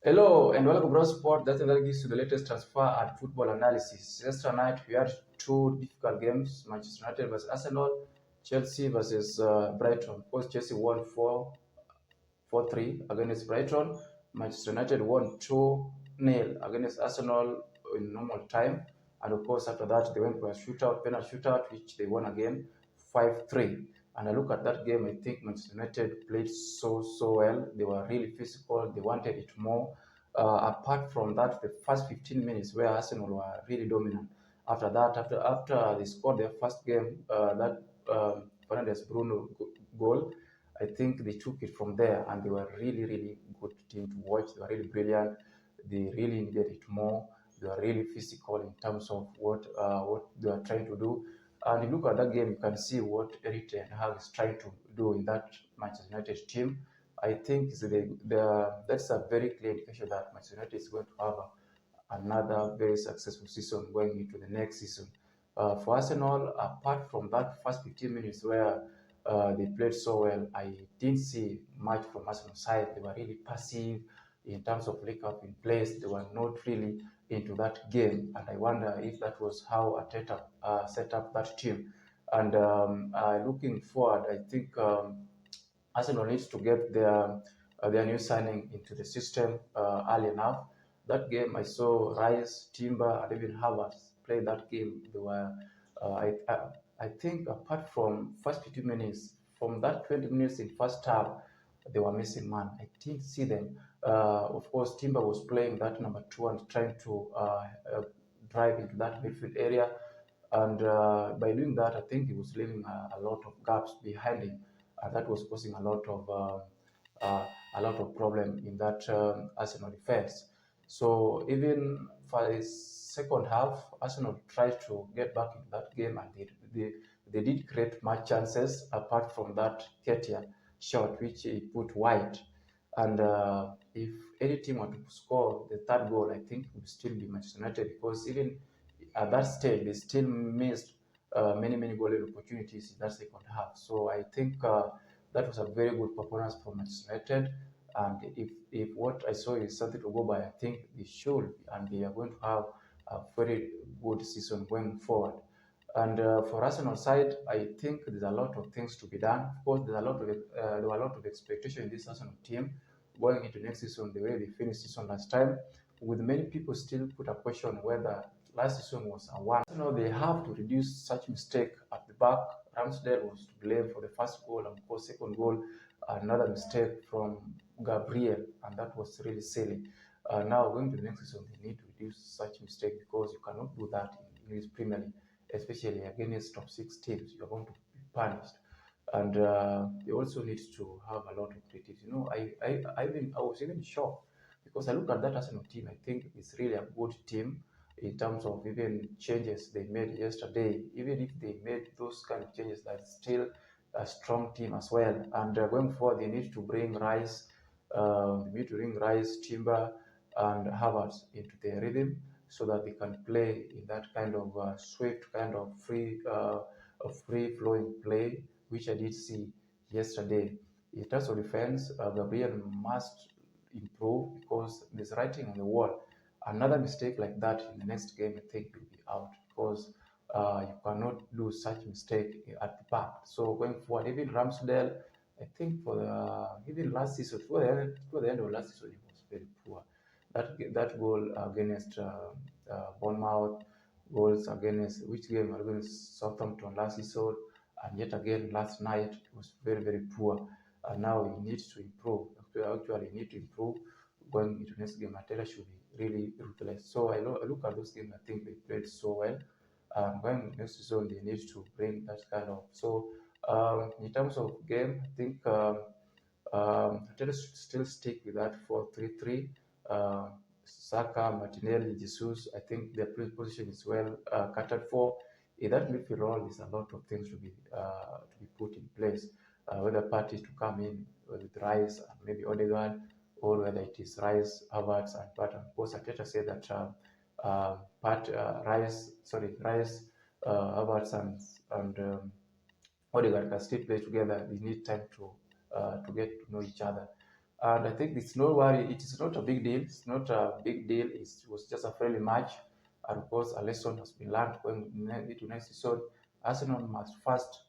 Hello and welcome to Sport. That gives you the latest transfer and football analysis. Yesterday night we had two difficult games: Manchester United versus Arsenal, Chelsea versus Brighton. Of course, Chelsea won 4-3 against Brighton. Manchester United won 2-0 against Arsenal in normal time. And of course, after that, they went for a shootout, penalty shootout, which they won again 5-3. And I look at that game, I think Manchester United played so well. They were really physical. They wanted it more. Apart from that, the first 15 minutes where Arsenal were really dominant. After that, after they scored their first game, that Fernandes Bruno goal, I think they took it from there, and they were really good team to watch. They were really brilliant. They really needed it more. They were really physical in terms of what they are trying to do. And you look at that game, you can see what Erik ten Hag is trying to do in that Manchester United team. I think that's a very clear indication that Manchester United is going to have another very successful season going into the next season. For Arsenal, apart from that first 15 minutes where they played so well, I didn't see much from Arsenal side. They were really passive in terms of link-up in place. They were not really into that game, and I wonder if that was how Arteta set up that team. And looking forward, I think Arsenal needs to get their new signing into the system early enough. That game, I saw Rice, Timber, and even Havertz play that game. They were, I think, apart from first 15 minutes, from that 20 minutes in first half, they were missing man. I didn't see them. Of course, Timber was playing that number two and trying to drive into that midfield area. And by doing that, I think he was leaving a lot of gaps behind him. That was causing a lot of problem in that Arsenal defense. So even for the second half, Arsenal tried to get back into that game, and they did create much chances apart from that Ketia shot which he put wide. And if any team were to score the third goal, I think it would still be Manchester United, because even at that stage they still missed many goal opportunities in that second half. So I think that was a very good performance from Manchester United. And if what I saw is something to go by, I think they should, and they are going to have a very good season going forward. And for Arsenal side, I think there's a lot of things to be done. Of course, there were a lot of expectation in this Arsenal team going into next season, the way they finished season last time, with many people still put a question whether last season was a one. They have to reduce such mistake at the back. Ramsdale was to blame for the first goal, and of course, second goal, another mistake from Gabriel, and that was really silly. Now, going to the next season, they need to reduce such mistake, because you cannot do that in English Premier League, especially against top six teams. You're going to be punished. And they also need to have a lot of creativity. I was even shocked, because I look at that Arsenal team. I think it's really a good team in terms of even changes they made yesterday. Even if they made those kind of changes, that's still a strong team as well. And going forward, they need to bring Rice, Timber, and Havertz into their rhythm, so that they can play in that kind of swift, kind of free flowing play, which I did see yesterday. In terms of defense, Gabriel must improve, because there's writing on the wall. Another mistake like that in the next game, I think will be out, because you cannot do such mistake at the back. So going forward, even Ramsdale, I think for the even last season, toward the end of last season, he was very poor. That goal against Bournemouth, goals against which game against Southampton last season, and yet again last night, it was very poor. And now he needs to improve. Actually, he needs to improve going into next game. Ateta should be really ruthless. So I look at those games. I think they played so well. Going next season, they need to bring that kind of. So in terms of game, I think Ateta should still stick with that 4-3-3. Saka, Martinelli, Jesus, I think their position is well catered for. In that midfield role, there's a lot of things to be put in place. Whether parties to come in with Rice and maybe Odegaard, or whether it is Rice, Havertz, and Pat. Of course, Arteta said that Rice, Havertz, and Odegaard can still play together. They need time to get to know each other. And I think it's no worry. It is not a big deal. It's not a big deal. It was just a friendly match. And of course, a lesson has been learned going into next season. Arsenal must first